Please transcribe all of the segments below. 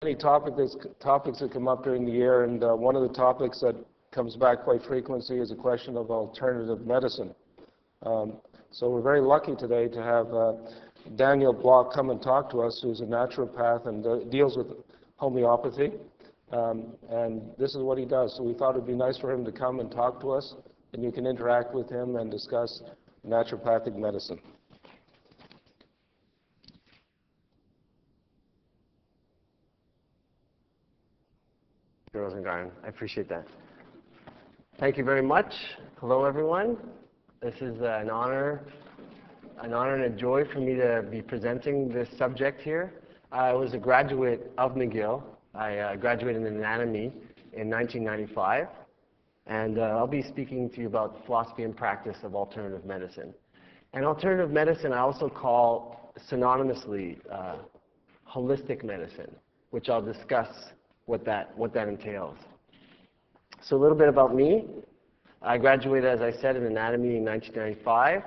Many topics that come up during the year, and one of the topics that comes back quite frequently is a question of alternative medicine. So we're very lucky today to have Daniel Block come and talk to us, who's a naturopath and deals with homeopathy. And this is what he does. So we thought it would be nice for him to come and talk to us, and you can interact with him and discuss naturopathic medicine. Rosengarten. I appreciate that. Thank you very much. Hello, everyone. This is an honor and a joy for me to be presenting this subject here. I was a graduate of McGill. I graduated in anatomy in 1995, and I'll be speaking to you about the philosophy and practice of alternative medicine. And alternative medicine I also call synonymously holistic medicine, which I'll discuss what that entails. So a little bit about me. I graduated, as I said, in anatomy in 1995.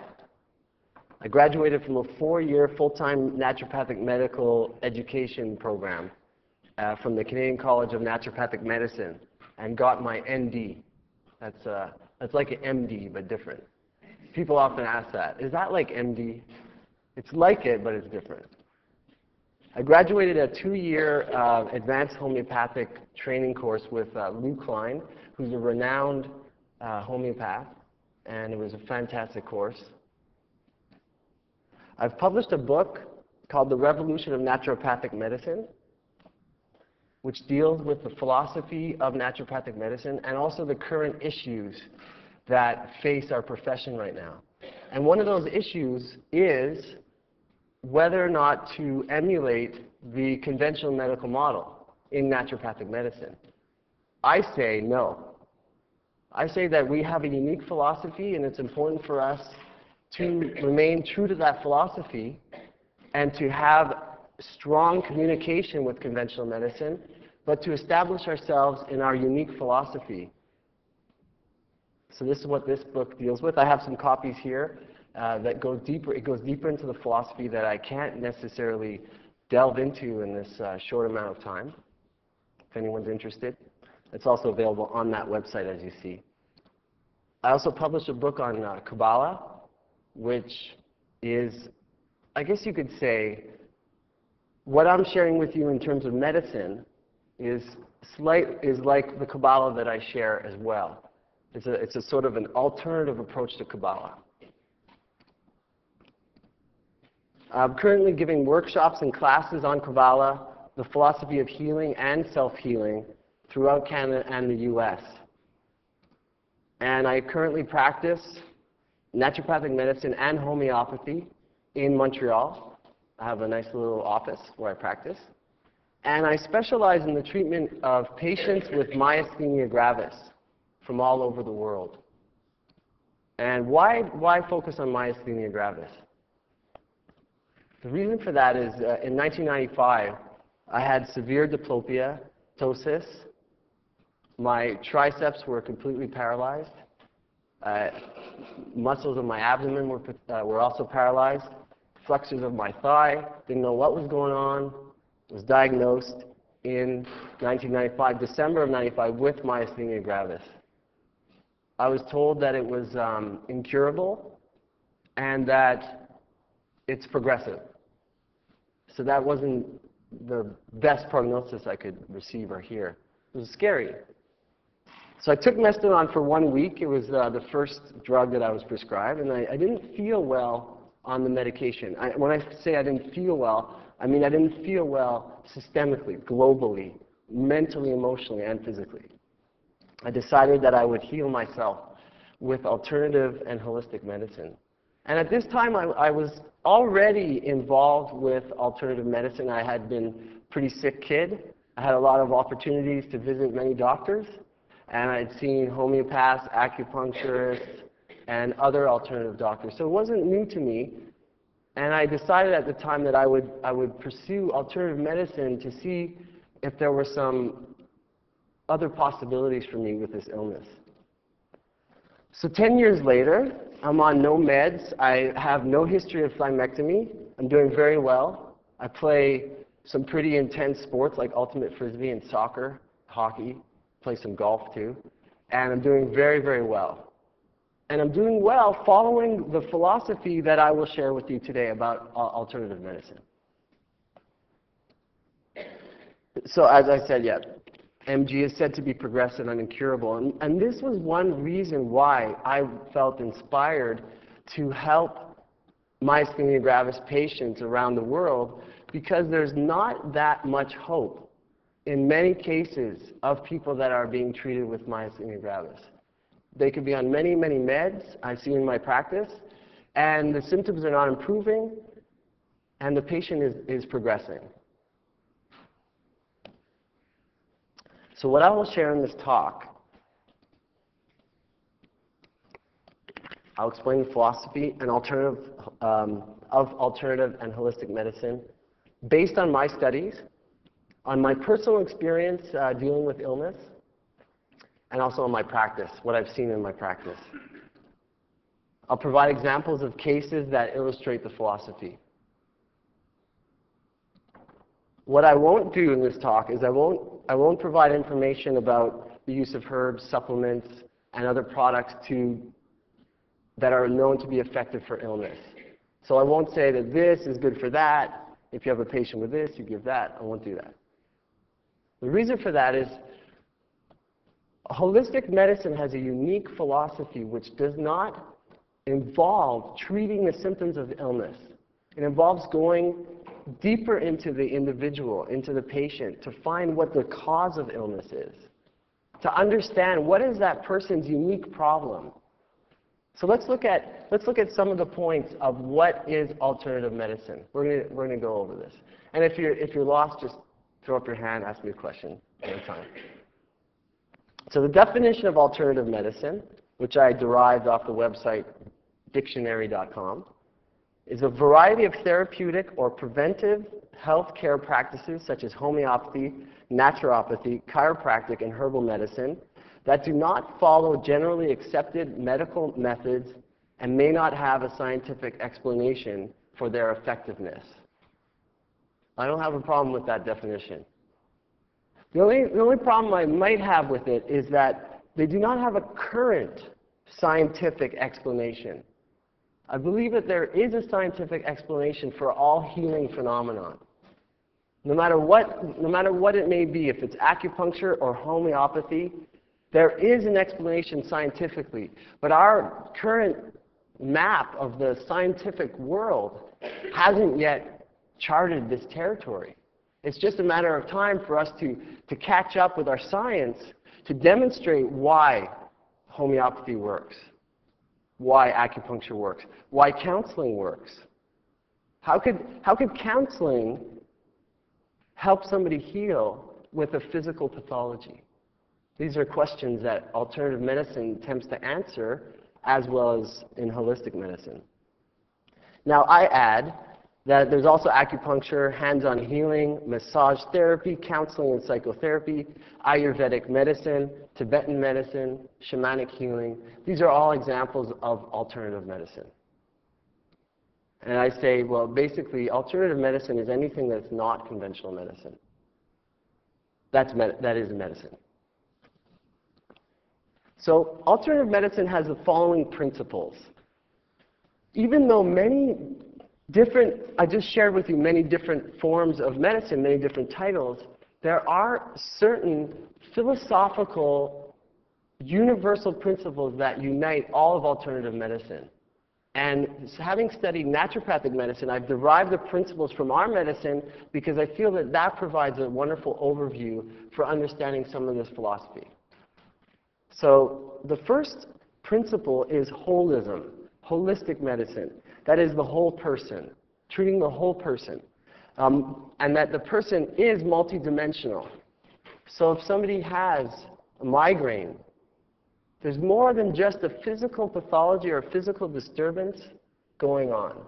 I graduated from a 4-year full-time naturopathic medical education program from the Canadian College of Naturopathic Medicine and got my ND. That's like an MD, but different. People often ask that. Is that like MD? It's like it, but it's different. I graduated a 2-year advanced homeopathic training course with Lou Klein, who's a renowned homeopath, and it was a fantastic course. I've published a book called The Revolution of Naturopathic Medicine, which deals with the philosophy of naturopathic medicine and also the current issues that face our profession right now. And one of those issues is whether or not to emulate the conventional medical model in naturopathic medicine. I say no. I say that we have a unique philosophy, and it's important for us to remain true to that philosophy and to have strong communication with conventional medicine, but to establish ourselves in our unique philosophy. So this is what this book deals with. I have some copies here that go deeper. It goes deeper into the philosophy that I can't necessarily delve into in this short amount of time, if anyone's interested. It's also available on that website, as you see. I also published a book on Kabbalah, which is, I guess you could say, what I'm sharing with you in terms of medicine is like the Kabbalah that I share as well. It's a sort of an alternative approach to Kabbalah. I'm currently giving workshops and classes on Kabbalah, the philosophy of healing and self-healing throughout Canada and the US. And I currently practice naturopathic medicine and homeopathy in Montreal. I have a nice little office where I practice. And I specialize in the treatment of patients with myasthenia gravis from all over the world. And why focus on myasthenia gravis? The reason for that is in 1995, I had severe diplopia, ptosis. My triceps were completely paralyzed. Muscles of my abdomen were also paralyzed. Flexors of my thigh, didn't know what was going on. Was diagnosed in 1995, December of 95, with myasthenia gravis. I was told that it was incurable and that it's progressive. So that wasn't the best prognosis I could receive or hear. It was scary. So I took Mestinon for 1 week. It was the first drug that I was prescribed, and I didn't feel well on the medication. When I say I didn't feel well, I mean I didn't feel well systemically, globally, mentally, emotionally, and physically. I decided that I would heal myself with alternative and holistic medicine. And at this time, I was already involved with alternative medicine. I had been a pretty sick kid. I had a lot of opportunities to visit many doctors, and I had seen homeopaths, acupuncturists, and other alternative doctors. So it wasn't new to me. And I decided at the time that I would pursue alternative medicine to see if there were some other possibilities for me with this illness. So 10 years later, I'm on no meds. I have no history of thymectomy. I'm doing very well. I play some pretty intense sports like ultimate frisbee and soccer, hockey, play some golf too, and I'm doing very, very well. And I'm doing well following the philosophy that I will share with you today about alternative medicine. So as I said, yeah, MG is said to be progressive and incurable. And this was one reason why I felt inspired to help myasthenia gravis patients around the world, because there's not that much hope in many cases of people that are being treated with myasthenia gravis. They could be on many, many meds I've seen in my practice, and the symptoms are not improving, and the patient is progressing. So what I will share in this talk, I'll explain the philosophy and of alternative and holistic medicine based on my studies, on my personal experience dealing with illness, and also on my practice, what I've seen in my practice. I'll provide examples of cases that illustrate the philosophy. What I won't do in this talk is I won't provide information about the use of herbs, supplements, and other products that are known to be effective for illness. So I won't say that this is good for that. If you have a patient with this, you give that. I won't do that. The reason for that is holistic medicine has a unique philosophy which does not involve treating the symptoms of illness. It involves going deeper into the individual, into the patient, to find what the cause of illness is, to understand what is that person's unique problem. So let's look at some of the points of what is alternative medicine. We're going to go over this. And if you're lost, just throw up your hand, ask me a question anytime. So the definition of alternative medicine, which I derived off the website dictionary.com, is a variety of therapeutic or preventive health care practices such as homeopathy, naturopathy, chiropractic, and herbal medicine that do not follow generally accepted medical methods and may not have a scientific explanation for their effectiveness. I don't have a problem with that definition. The only problem I might have with it is that they do not have a current scientific explanation. I believe that there is a scientific explanation for all healing phenomenon. No matter what it may be, if it's acupuncture or homeopathy, there is an explanation scientifically. But our current map of the scientific world hasn't yet charted this territory. It's just a matter of time for us to catch up with our science to demonstrate why homeopathy works, why acupuncture works, why counseling works. How could counseling help somebody heal with a physical pathology? These are questions that alternative medicine attempts to answer, as well as in holistic medicine. Now, I add that there's also acupuncture, hands-on healing, massage therapy, counseling and psychotherapy, Ayurvedic medicine, Tibetan medicine, shamanic healing. These are all examples of alternative medicine. And I say, well, basically, alternative medicine is anything that's not conventional medicine. That is medicine. So alternative medicine has the following principles. Even though I just shared with you many different forms of medicine, many different titles, there are certain philosophical, universal principles that unite all of alternative medicine. And having studied naturopathic medicine, I've derived the principles from our medicine because I feel that that provides a wonderful overview for understanding some of this philosophy. So the first principle is holism, holistic medicine. That is the whole person, treating the whole person. And that the person is multidimensional. So if somebody has a migraine, there's more than just a physical pathology or a physical disturbance going on.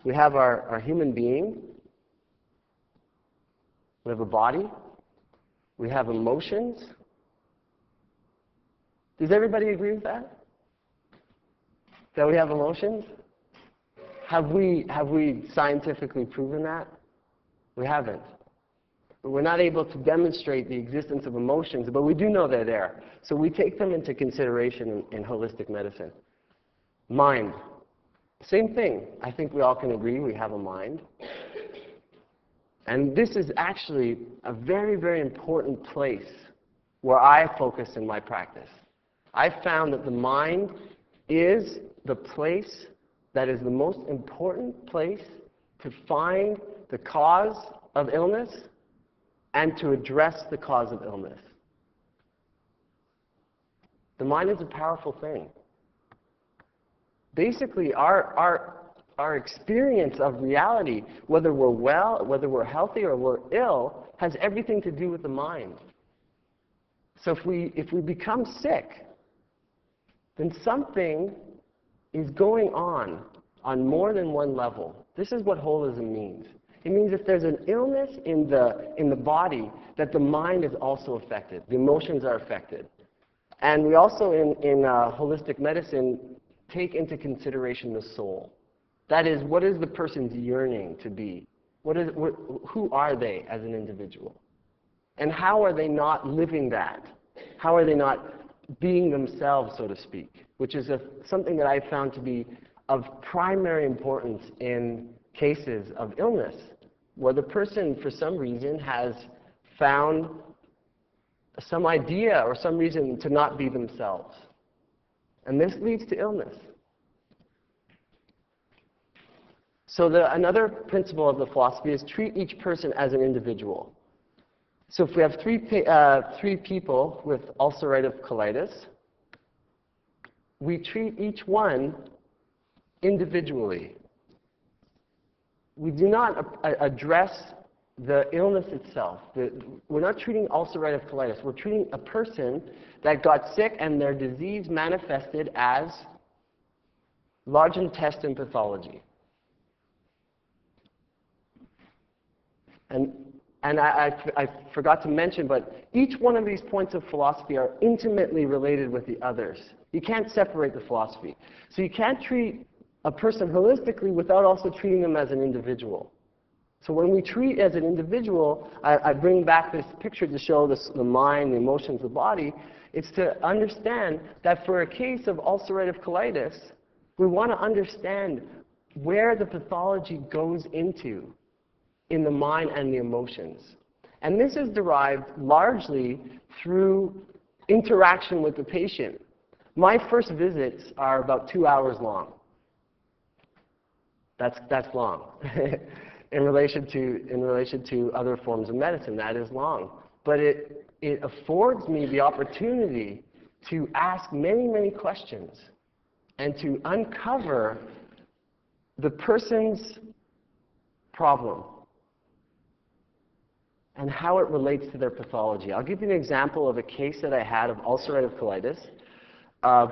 We have our human being. We have a body. We have emotions. Does everybody agree with that? That we have emotions? Have we scientifically proven that? We haven't. We're not able to demonstrate the existence of emotions, but we do know they're there. So we take them into consideration in holistic medicine. Mind. Same thing. I think we all can agree we have a mind. And this is actually a very, very important place where I focus in my practice. I've found that the mind is the place that is the most important place to find the cause of illness and to address the cause of illness. The mind is a powerful thing. Basically, our experience of reality, whether we're well, whether we're healthy or we're ill, has everything to do with the mind. So if we become sick, then something is going on more than one level. This is what holism means. It means if there's an illness in the body, that the mind is also affected. The emotions are affected. And we also, in holistic medicine, take into consideration the soul. That is, what is the person's yearning to be? Who are they as an individual? And how are they not living that? How are they not being themselves, so to speak? Which is something that I found to be of primary importance in cases of illness, where the person, for some reason, has found some idea or some reason to not be themselves. And this leads to illness. So another principle of the philosophy is treat each person as an individual. So if we have three people with ulcerative colitis, we treat each one individually. We do not address the illness itself. We're not treating ulcerative colitis. We're treating a person that got sick and their disease manifested as large intestine pathology. And I forgot to mention, but each one of these points of philosophy are intimately related with the others. You can't separate the philosophy. So you can't treat a person holistically without also treating them as an individual. So when we treat as an individual, I bring back this picture to show the mind, the emotions, the body. It's to understand that for a case of ulcerative colitis, we want to understand where the pathology goes into in the mind and the emotions. And this is derived largely through interaction with the patient. My first visits are about 2 hours long. That's long. in relation to other forms of medicine, that is long. But it affords me the opportunity to ask many, many questions and to uncover the person's problem and how it relates to their pathology. I'll give you an example of a case that I had of ulcerative colitis, of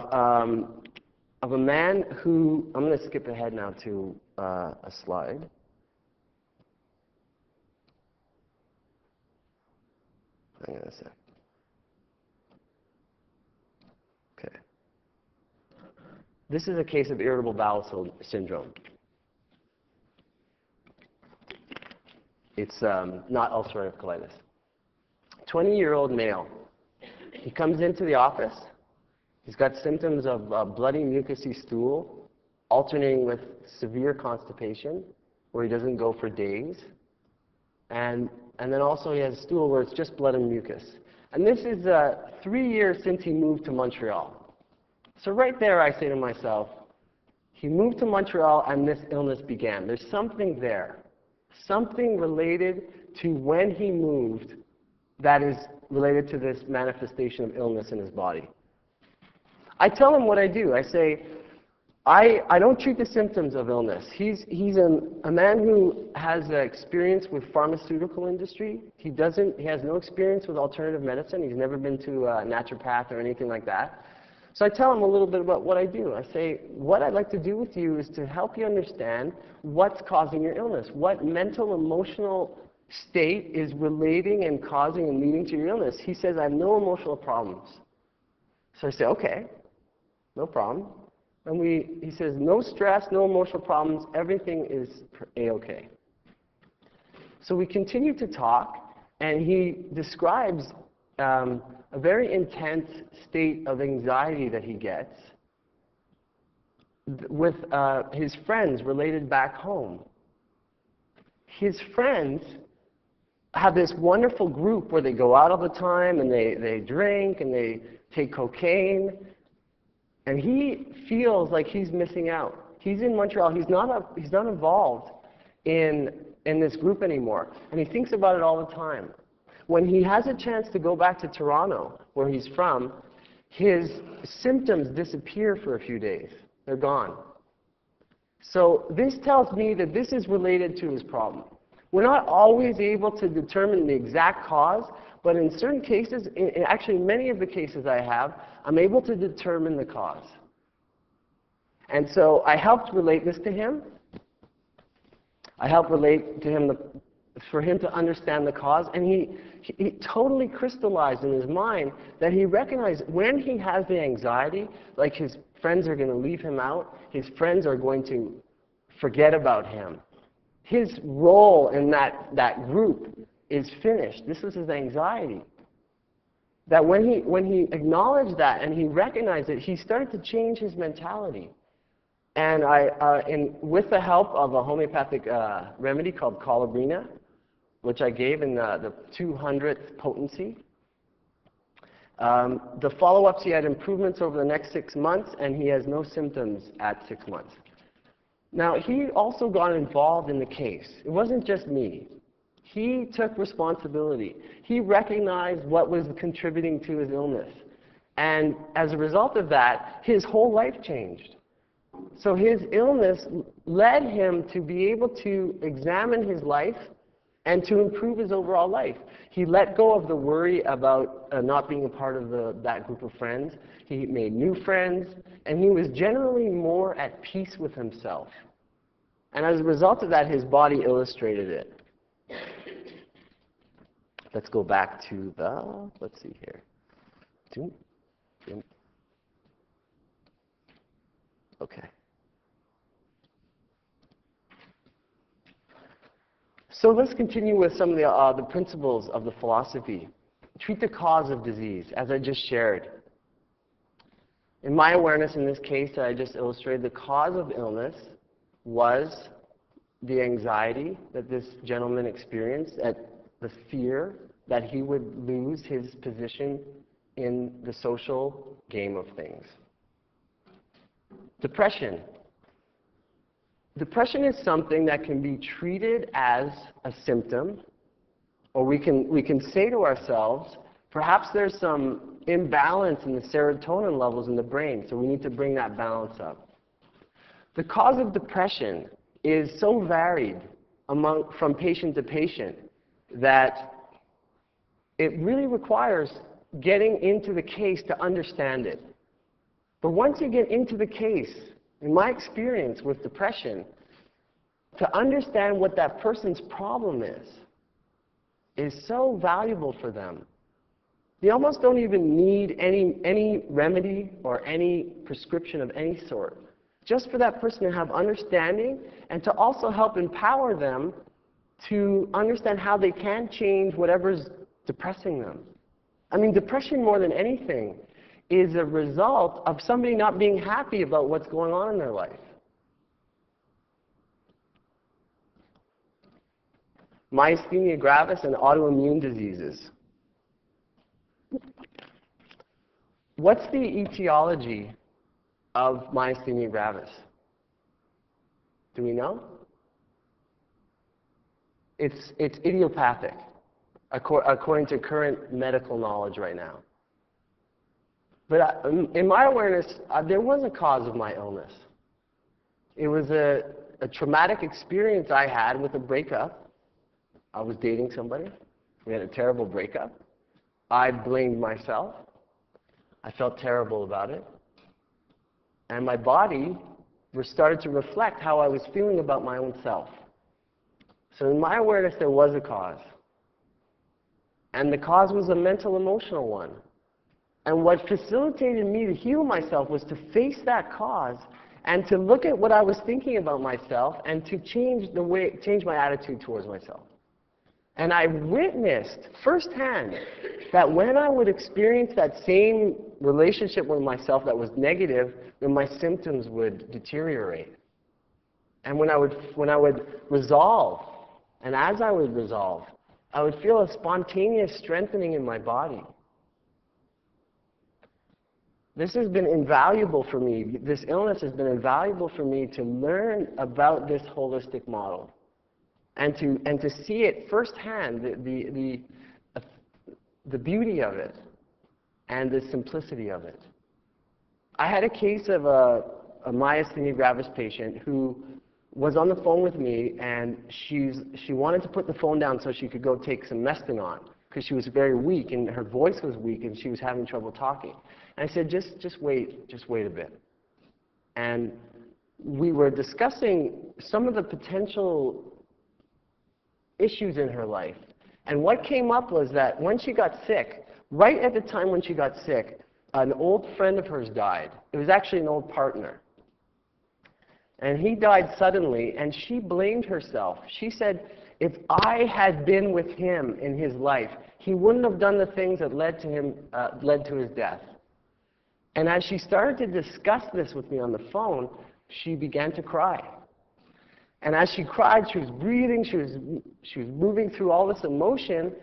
a man who, I'm going to skip ahead now to a slide. Hang on a sec. Okay. This is a case of irritable bowel syndrome. It's not ulcerative colitis. 20-year-old male. He comes into the office. He's got symptoms of bloody mucousy stool, alternating with severe constipation, where he doesn't go for days. And then also he has a stool where it's just blood and mucus. And this is 3 years since he moved to Montreal. So right there I say to myself, he moved to Montreal and this illness began. There's something there. Something related to when he moved that is related to this manifestation of illness in his body. I tell him what I do. I say, I don't treat the symptoms of illness. He's a man who has experience with pharmaceutical industry. He has no experience with alternative medicine. He's never been to a naturopath or anything like that. So I tell him a little bit about what I do. I say, what I'd like to do with you is to help you understand what's causing your illness. What mental, emotional state is relating and causing and leading to your illness. He says, I have no emotional problems. So I say, okay, no problem. And he says, no stress, no emotional problems, everything is A-okay. So we continued to talk, and he describes a very intense state of anxiety that he gets with his friends related back home. His friends have this wonderful group where they go out all the time and they drink and they take cocaine, and he feels like he's missing out. He's in Montreal. He's not involved in this group anymore, and he thinks about it all the time. When he has a chance to go back to Toronto, where he's from, his symptoms disappear for a few days. They're gone. So this tells me that this is related to his problem. We're not always able to determine the exact cause, but in certain cases, in actually many of the cases I have, I'm able to determine the cause. And so I helped relate this to him. I helped relate to him for him to understand the cause, and he totally crystallized in his mind that he recognized when he has the anxiety, like his friends are going to leave him out, his friends are going to forget about him. His role in that group is finished. This was his anxiety. That when he acknowledged that and he recognized it, he started to change his mentality. And with the help of a homeopathic remedy called Colabrina, which I gave in the 200th potency, the follow-ups, he had improvements over the next 6 months, and he has no symptoms at 6 months. Now, he also got involved in the case. It wasn't just me. He took responsibility. He recognized what was contributing to his illness. And as a result of that, his whole life changed. So his illness led him to be able to examine his life and to improve his overall life. He let go of the worry about not being a part of that group of friends. He made new friends, and he was generally more at peace with himself. And as a result of that, his body illustrated it. Let's go back to let's see here. Okay. So let's continue with some of the principles of the philosophy. Treat the cause of disease, as I just shared. In my awareness in this case that I just illustrated, the cause of illness was the anxiety that this gentleman experienced, at the fear that he would lose his position in the social game of things. Depression. Depression is something that can be treated as a symptom, or we can say to ourselves, perhaps there's some imbalance in the serotonin levels in the brain, so we need to bring that balance up. The cause of depression is so varied from patient to patient that it really requires getting into the case to understand it. But once you get into the case, in my experience with depression, to understand what that person's problem is so valuable for them. They almost don't even need any remedy or any prescription of any sort. Just for that person to have understanding and to also help empower them to understand how they can change whatever's depressing them. I mean, depression more than anything is a result of somebody not being happy about what's going on in their life. Myasthenia gravis and autoimmune diseases. What's the etiology of myasthenia gravis? Do we know? It's idiopathic, according to current medical knowledge right now. But in my awareness, there was a cause of my illness. It was a traumatic experience I had with a breakup. I was dating somebody. We had a terrible breakup. I blamed myself. I felt terrible about it. And my body started to reflect how I was feeling about my own self. So in my awareness, there was a cause. And the cause was a mental, emotional one. And what facilitated me to heal myself was to face that cause and to look at what I was thinking about myself and to change my attitude towards myself. And I witnessed firsthand that when I would experience that same relationship with myself that was negative, then my symptoms would deteriorate. And when I would resolve, and as I would resolve, I would feel a spontaneous strengthening in my body. This has been invaluable for me. This illness has been invaluable for me to learn about this holistic model and to see it firsthand, the beauty of it and the simplicity of it. I had a case of a myasthenia gravis patient who was on the phone with me, and she wanted to put the phone down so she could go take some Mestinon because she was very weak and her voice was weak and she was having trouble talking. And I said, just wait a bit. And we were discussing some of the potential issues in her life. And what came up was that when she got sick, right at the time when she got sick, an old friend of hers died. It was actually an old partner. And he died suddenly, and she blamed herself. She said, if I had been with him in his life, he wouldn't have done the things that led to his death. And as she started to discuss this with me on the phone, she began to cry. And as she cried, she was breathing, she was moving through all this emotion.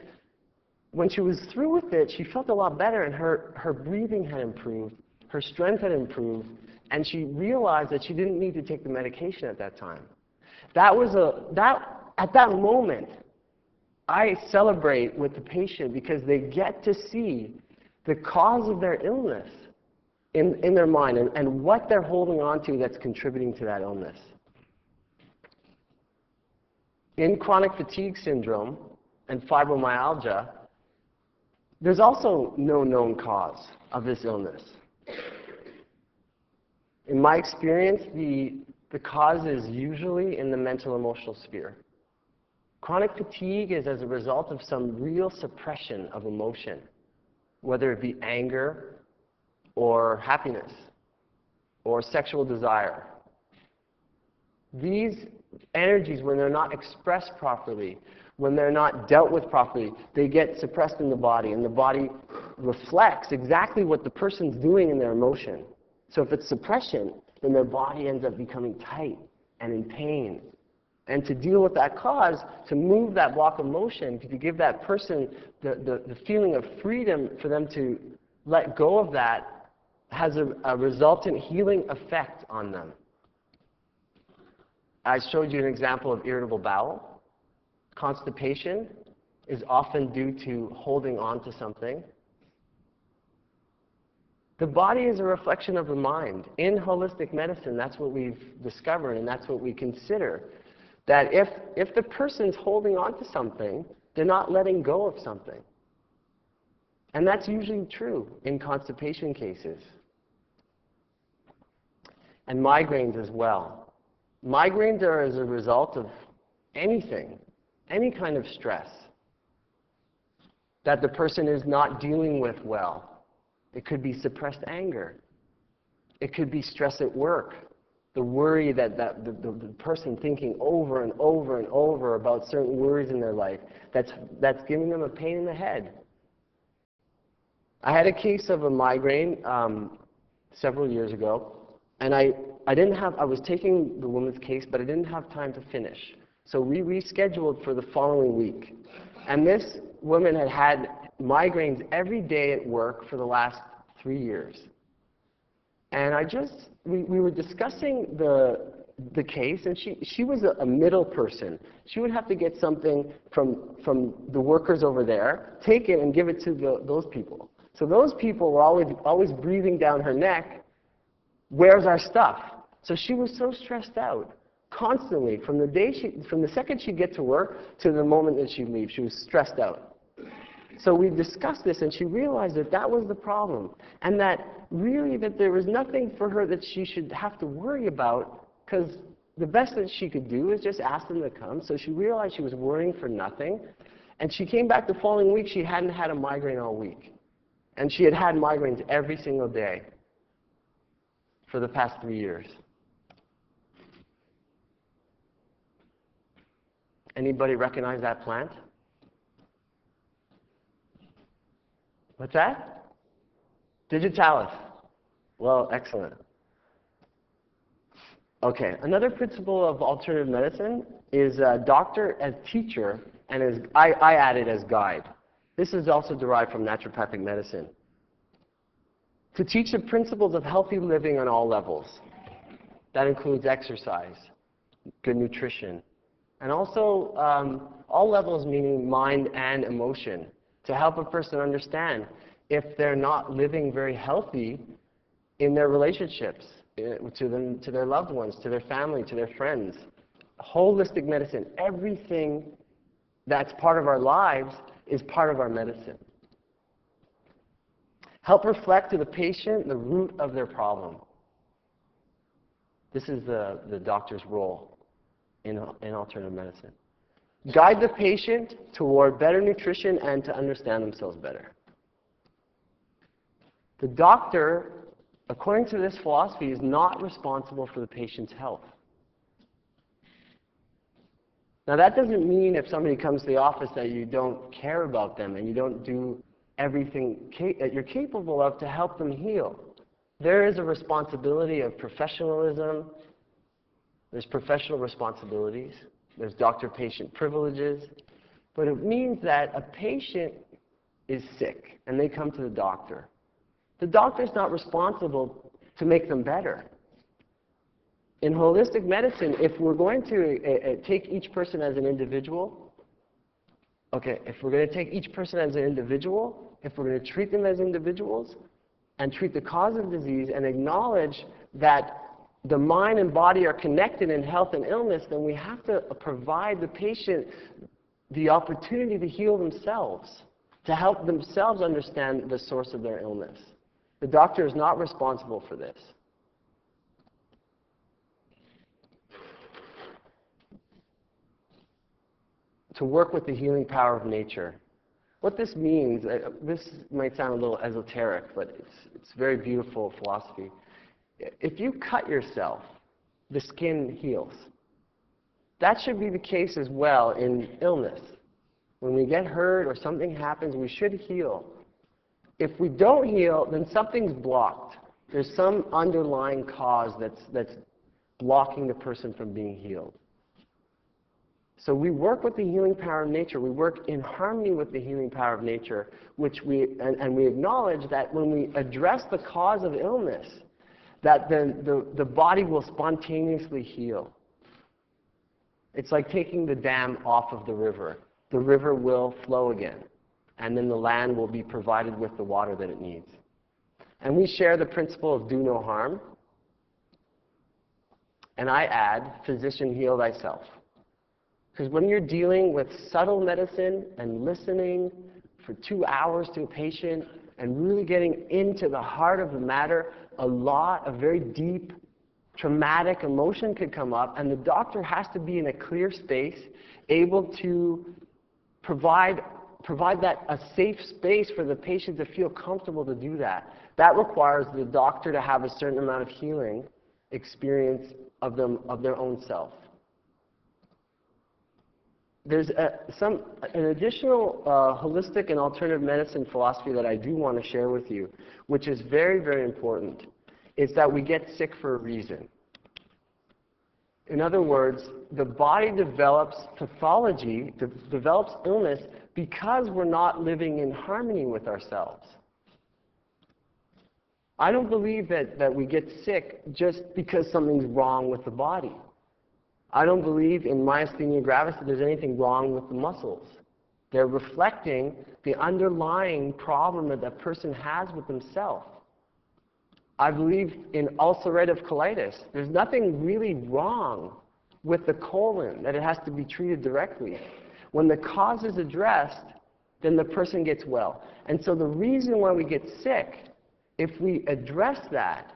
When she was through with it, she felt a lot better, and her breathing had improved, her strength had improved, and she realized that she didn't need to take the medication at that time. At that moment, I celebrate with the patient because they get to see the cause of their illness in their mind and what they're holding on to that's contributing to that illness. In chronic fatigue syndrome and fibromyalgia, there's also no known cause of this illness. In my experience, the cause is usually in the mental emotional sphere. Chronic fatigue is as a result of some real suppression of emotion, whether it be anger or happiness or sexual desire. These energies, when they're not expressed properly, when they're not dealt with properly, they get suppressed in the body, and the body reflects exactly what the person's doing in their emotion. So if it's suppression, then their body ends up becoming tight and in pain. And to deal with that cause, to move that block of motion, to give that person the feeling of freedom for them to let go of that, has a resultant healing effect on them. I showed you an example of irritable bowel. Constipation is often due to holding on to something. The body is a reflection of the mind. In holistic medicine, that's what we've discovered, and that's what we consider. That if the person's holding on to something, they're not letting go of something. And that's usually true in constipation cases. And migraines as well. Migraines are as a result of anything, any kind of stress that the person is not dealing with well. It could be suppressed anger. It could be stress at work. The worry that the person thinking over and over and over about certain worries in their life, that's giving them a pain in the head. I had a case of a migraine several years ago, and I was taking the woman's case, but I didn't have time to finish. So we rescheduled for the following week. And this woman had had migraines every day at work for the last 3 years. And we were discussing the case, and she was a middle person. She would have to get something from the workers over there, take it and give it to those people. So those people were always breathing down her neck, "Where's our stuff?" So she was so stressed out constantly from the second she'd get to work to the moment that she'd leave. She was stressed out. So we discussed this, and she realized that that was the problem, and that really that there was nothing for her that she should have to worry about, because the best that she could do is just ask them to come. So she realized she was worrying for nothing, and she came back the following week. She hadn't had a migraine all week, and she had had migraines every single day for the past 3 years. Anybody recognize that plant? What's that? Digitalis. Well, excellent. Okay, another principle of alternative medicine is doctor as teacher, and as I added as guide. This is also derived from naturopathic medicine. To teach the principles of healthy living on all levels. That includes exercise, good nutrition, and also all levels, meaning mind and emotion, to help a person understand if they're not living very healthy in their relationships, to their loved ones, to their family, to their friends. Holistic medicine, everything that's part of our lives is part of our medicine. Help reflect to the patient the root of their problem. This is the doctor's role in alternative medicine. Guide the patient toward better nutrition and to understand themselves better. The doctor, according to this philosophy, is not responsible for the patient's health. Now, that doesn't mean if somebody comes to the office that you don't care about them and you don't do everything that you're capable of to help them heal. There is a responsibility of professionalism. There's professional responsibilities. There's doctor-patient privileges. But it means that a patient is sick and they come to the doctor. The doctor's not responsible to make them better. In holistic medicine, if we're going to take each person as an individual, if we're going to take each person as an individual, if we're going to treat them as individuals and treat the cause of disease and acknowledge that the mind and body are connected in health and illness, then we have to provide the patient the opportunity to heal themselves, to help themselves understand the source of their illness. The doctor is not responsible for this. To work with the healing power of nature. What this means, this might sound a little esoteric, but it's very beautiful philosophy. If you cut yourself, the skin heals. That should be the case as well in illness. When we get hurt or something happens, we should heal. If we don't heal, then something's blocked. There's some underlying cause that's blocking the person from being healed. So we work with the healing power of nature. We work in harmony with the healing power of nature, and we acknowledge that when we address the cause of illness, that then the body will spontaneously heal. It's like taking the dam off of the river. The river will flow again, and then the land will be provided with the water that it needs. And we share the principle of do no harm. And I add, physician, heal thyself. Because when you're dealing with subtle medicine and listening for 2 hours to a patient and really getting into the heart of the matter, a very deep, traumatic emotion could come up, and the doctor has to be in a clear space, able to provide a safe space for the patient to feel comfortable to do that. That requires the doctor to have a certain amount of healing experience of their own self. There's an additional holistic and alternative medicine philosophy that I do want to share with you, which is very, very important. It's that we get sick for a reason. In other words, the body develops pathology, develops illness, because we're not living in harmony with ourselves. I don't believe that we get sick just because something's wrong with the body. I don't believe in myasthenia gravis that there's anything wrong with the muscles. They're reflecting the underlying problem that that person has with themselves. I believe in ulcerative colitis. There's nothing really wrong with the colon that it has to be treated directly. When the cause is addressed, then the person gets well. And so the reason why we get sick, if we address that,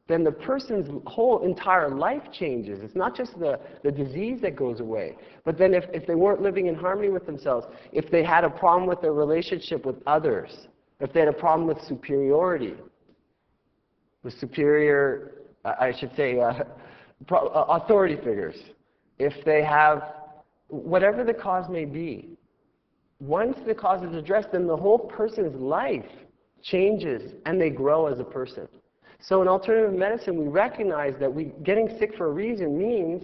then the person's whole entire life changes. It's not just the disease that goes away. But then if they weren't living in harmony with themselves, if they had a problem with their relationship with others, if they had a problem with superiority, with superior, authority figures, if they have, whatever the cause may be, Once the cause is addressed, then the whole person's life changes and they grow as a person. So in alternative medicine, we recognize that getting sick for a reason means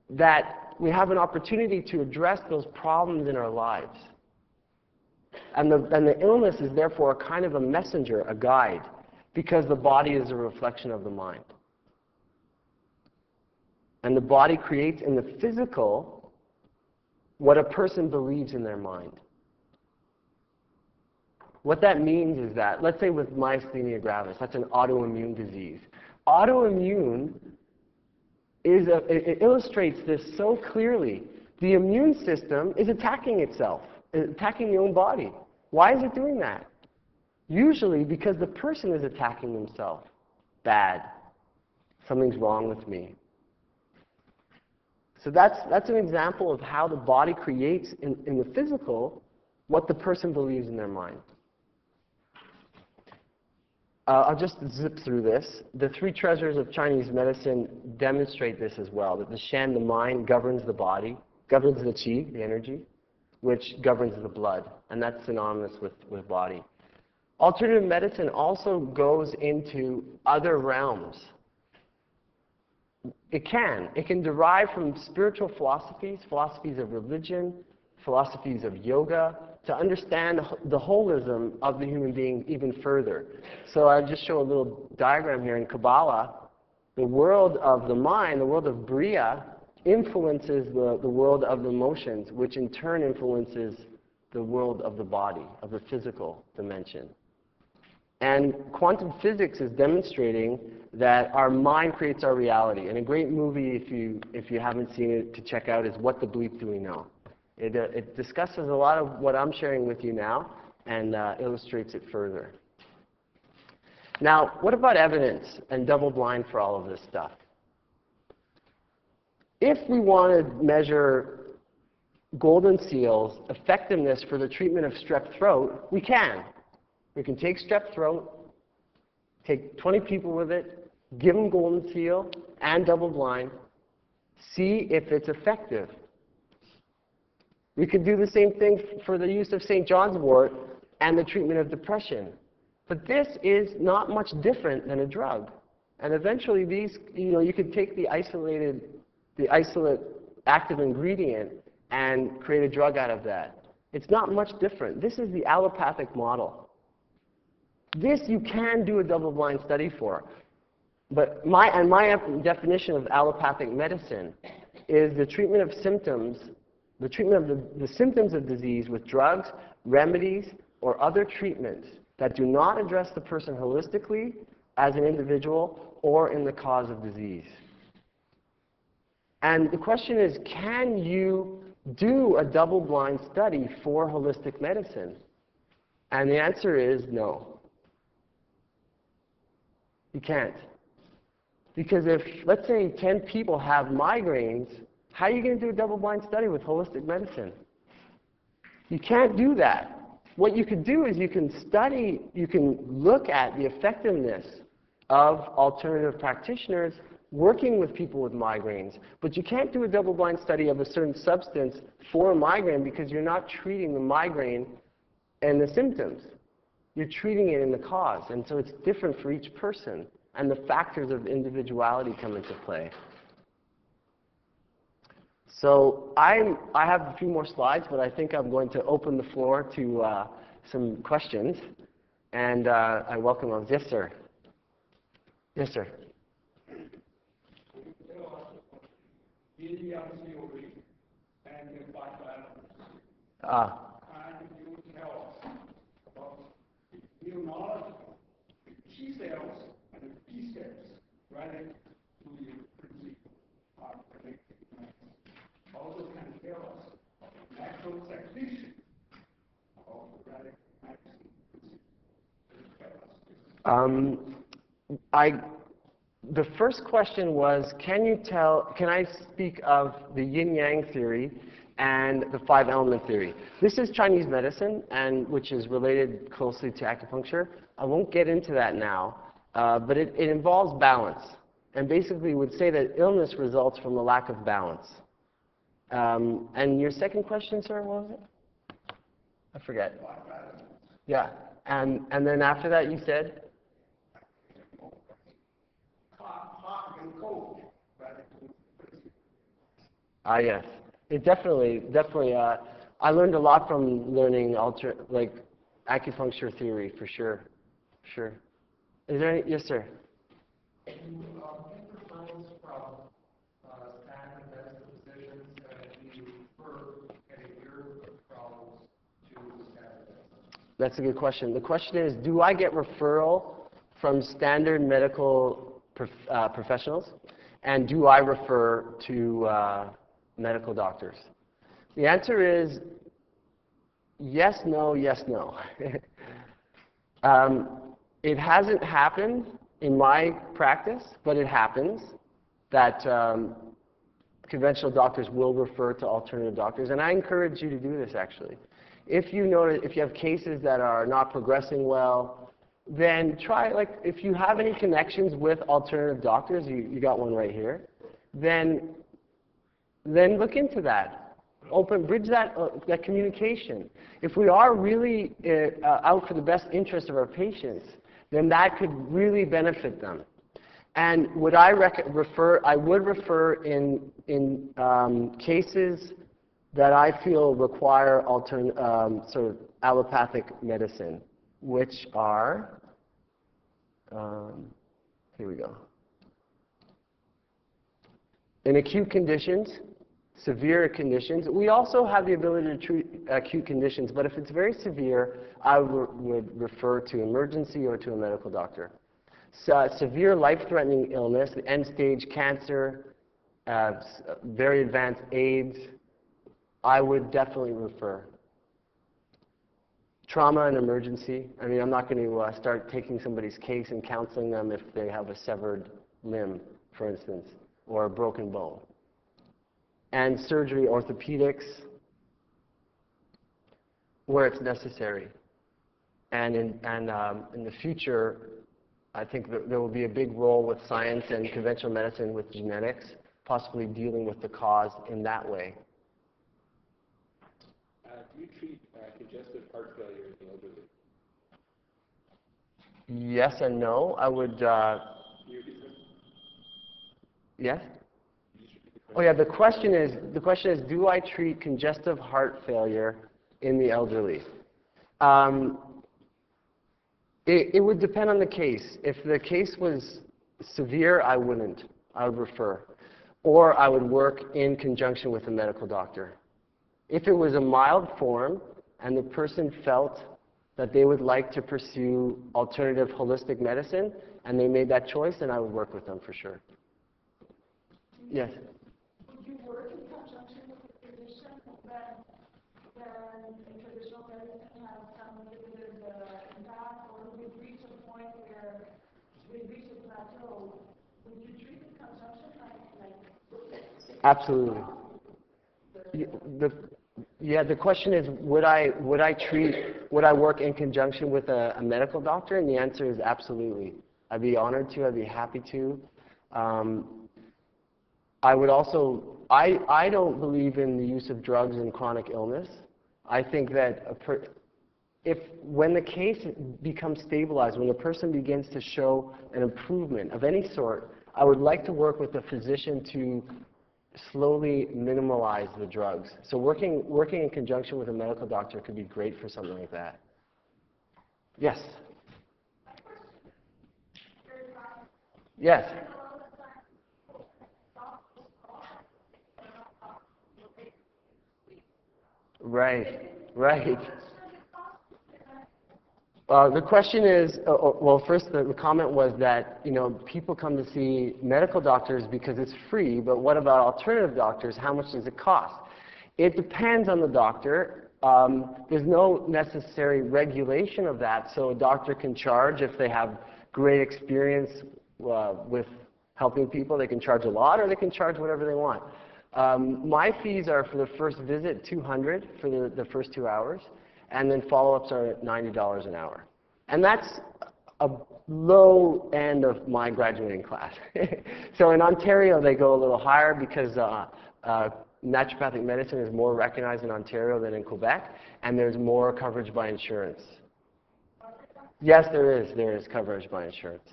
that we have an opportunity to address those problems in our lives. And the illness is therefore a kind of a messenger, a guide, because the body is a reflection of the mind. And the body creates in the physical what a person believes in their mind. What that means is that, let's say with myasthenia gravis, that's an autoimmune disease. Autoimmune it illustrates this so clearly. The immune system is attacking itself, attacking the own body. Why is it doing that? Usually because the person is attacking themselves. Bad. Something's wrong with me. So that's an example of how the body creates in the physical what the person believes in their mind. I'll just zip through this. The three treasures of Chinese medicine demonstrate this as well, that the Shen, the mind, governs the body, governs the qi, the energy, which governs the blood, and that's synonymous with body. Alternative medicine also goes into other realms. It can derive from spiritual philosophies, philosophies of religion, philosophies of yoga, to understand the holism of the human being even further. So I'll just show a little diagram here. In Kabbalah, the world of the mind, the world of Bria, influences the world of the emotions, which in turn influences the world of the body, of the physical dimension. And quantum physics is demonstrating that our mind creates our reality. And a great movie, if you haven't seen it, to check out is What the Bleep Do We Know? It discusses a lot of what I'm sharing with you now and illustrates it further. Now, what about evidence and double-blind for all of this stuff? If we want to measure golden seal's effectiveness for the treatment of strep throat, we can. We can take strep throat, take 20 people with it, give them golden seal and double-blind, see if it's effective. We could do the same thing for the use of St. John's wort and the treatment of depression. But this is not much different than a drug. And eventually these, you could take the isolate active ingredient and create a drug out of that. It's not much different. This is the allopathic model. This you can do a double-blind study for. But my definition of allopathic medicine is the treatment of symptoms, the treatment of the symptoms of disease with drugs, remedies, or other treatments that do not address the person holistically as an individual or in the cause of disease. And the question is, can you do a double-blind study for holistic medicine? And the answer is no. You can't. Because if, let's say, 10 people have migraines, how are you going to do a double-blind study with holistic medicine? You can't do that. What you can do is you can look at the effectiveness of alternative practitioners working with people with migraines. But you can't do a double-blind study of a certain substance for a migraine because you're not treating the migraine and the symptoms. You're treating it in the cause. And so it's different for each person. And the factors of individuality come into play. So I have a few more slides, but I think I'm going to open the floor to some questions. And I welcome those. Yes, sir. Yes, sir. Also can tell us natural technician of the radical The first question was, can I speak of the yin-yang theory and the five-element theory? This is Chinese medicine, and which is related closely to acupuncture. I won't get into that now, but it involves balance. And basically would say that illness results from the lack of balance. And your second question, sir, what was it? I forget. Yeah. And then after that, you said? Ah, yes. It definitely. I learned a lot from learning acupuncture theory, for sure. Sure. Is there any? Yes, sir. You get referrals from standard medical physicians, and you refer getting your problems to standard medicine? That's a good question. The question is, do I get referral from standard medical professionals, and do I refer to medical doctors? The answer is yes, no, yes, no. It hasn't happened in my practice, but it happens that conventional doctors will refer to alternative doctors, and I encourage you to do this actually. If you have cases that are not progressing well, then try, if you have any connections with alternative doctors, you got one right here, then look into that. Bridge that communication. If we are really out for the best interest of our patients, then that could really benefit them. And would I refer? I would refer in cases that I feel require sort of allopathic medicine, which are, here we go. In acute conditions, severe conditions, we also have the ability to treat acute conditions, but if it's very severe, I would refer to emergency or to a medical doctor. So, severe life-threatening illness, end-stage cancer, very advanced AIDS, I would definitely refer. Trauma and emergency, I mean, I'm not going to start taking somebody's case and counseling them if they have a severed limb, for instance, or a broken bone. And surgery, orthopedics, where it's necessary. And in the future, I think that there will be a big role with science and conventional medicine with genetics, possibly dealing with the cause in that way. Do you treat congestive heart failure in the elderly? Yes and no. I would. Yes. Oh yeah. The question is, do I treat congestive heart failure in the elderly? It would depend on the case. If the case was severe, I wouldn't. I would refer. Or I would work in conjunction with a medical doctor. If it was a mild form and the person felt that they would like to pursue alternative holistic medicine and they made that choice, then I would work with them for sure. Yes? Would you work in conjunction with a physician when traditional medicine has some limited impact, or would you reach a point where we reach a plateau? Would you treat in conjunction like Absolutely. The question is, would I work in conjunction with a medical doctor? And the answer is absolutely. I'd be honored to. I'd be happy to. I would also. I don't believe in the use of drugs in chronic illness. I think that when the case becomes stabilized, when the person begins to show an improvement of any sort, I would like to work with a physician to slowly minimalize the drugs. So working in conjunction with a medical doctor could be great for something like that. Yes? Yes? Right. The question is, well, first the comment was that, people come to see medical doctors because it's free, but what about alternative doctors? How much does it cost? It depends on the doctor. There's no necessary regulation of that, so a doctor can charge if they have great experience with helping people. They can charge a lot, or they can charge whatever they want. My fees are for the first visit, $200 for the first 2 hours. And then follow-ups are at $90 an hour. And that's a low end of my graduating class. So in Ontario, they go a little higher because naturopathic medicine is more recognized in Ontario than in Quebec, and there's more coverage by insurance. Yes, there is coverage by insurance.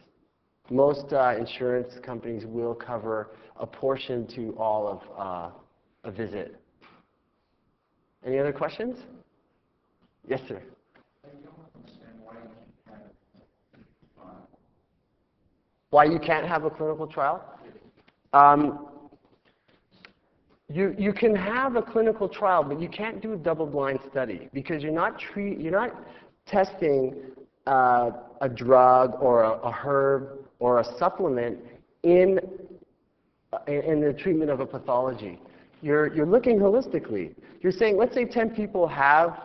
Most insurance companies will cover a portion to all of a visit. Any other questions? Yes, sir. Why you can't have a clinical trial? You can have a clinical trial, but you can't do a double-blind study because you're not testing a drug or a herb or a supplement in the treatment of a pathology. You're looking holistically. You're saying, let's say 10 people have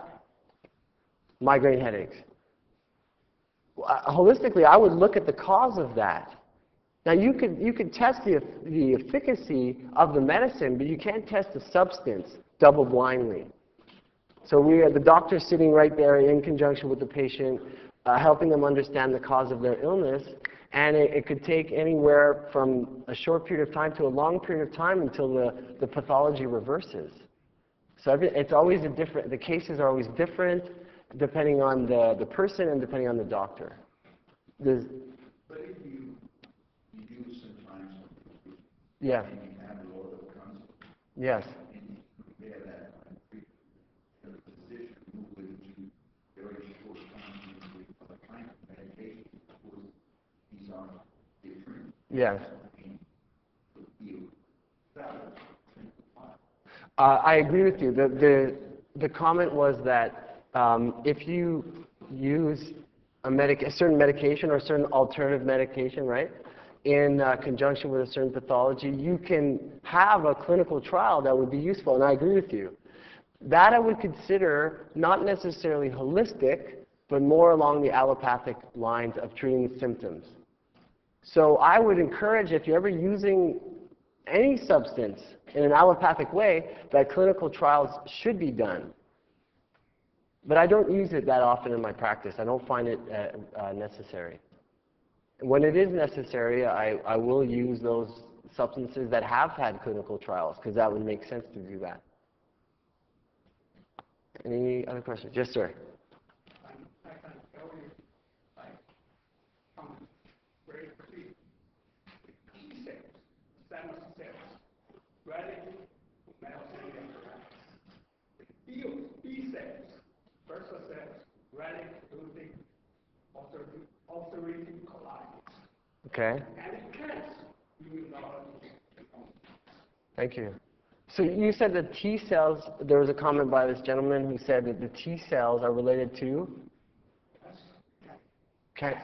migraine headaches. Holistically, I would look at the cause of that. Now, you could test the efficacy of the medicine, but you can't test the substance double-blindly. So the doctor's sitting right there in conjunction with the patient, helping them understand the cause of their illness, and it could take anywhere from a short period of time to a long period of time until the pathology reverses. So it's always the cases are always different depending on the person and depending on the doctor. But if you use sometimes Yeah. and you have a lot of concept, Yes. and you compare that and treat the physician who will do very short time with other kind of medication, because these are different. Yes. And you valid. I agree with you. The comment was that if you use a certain medication or a certain alternative medication, right, in conjunction with a certain pathology, you can have a clinical trial that would be useful, and I agree with you. That I would consider not necessarily holistic, but more along the allopathic lines of treating the symptoms. So I would encourage, if you're ever using any substance in an allopathic way, that clinical trials should be done. But I don't use it that often in my practice. I don't find it necessary. When it is necessary, I will use those substances that have had clinical trials, because that would make sense to do that. Any other questions? Yes, sir. I can tell you, very quickly, T cells, stem cells, ready to melting B cells, first cells, ready to losing ulcerating colitis. Okay. And it can, you will not. Thank you. So you said that T cells, there was a comment by this gentleman who said that the T cells are related to? Okay.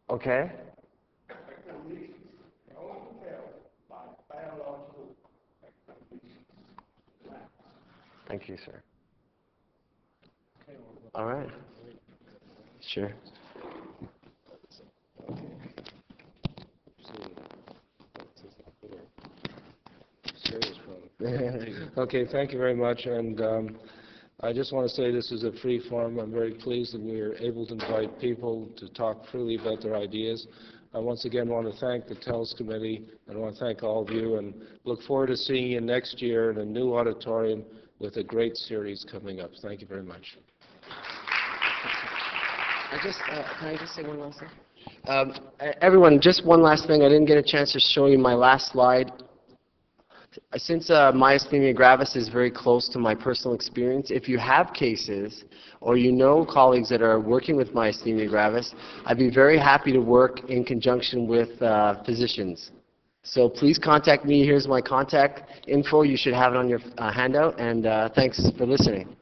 Okay. Thank you, sir. All right. Sure. Okay, thank you very much. And I just want to say this is a free forum. I'm very pleased that we are able to invite people to talk freely about their ideas. I once again want to thank the TELS Committee, and I want to thank all of you, and look forward to seeing you next year in a new auditorium with a great series coming up. Thank you very much. Can I just say one last thing? Everyone, just one last thing. I didn't get a chance to show you my last slide. Since myasthenia gravis is very close to my personal experience, if you have cases or you know colleagues that are working with myasthenia gravis, I'd be very happy to work in conjunction with physicians. So please contact me. Here's my contact info. You should have it on your handout. And thanks for listening.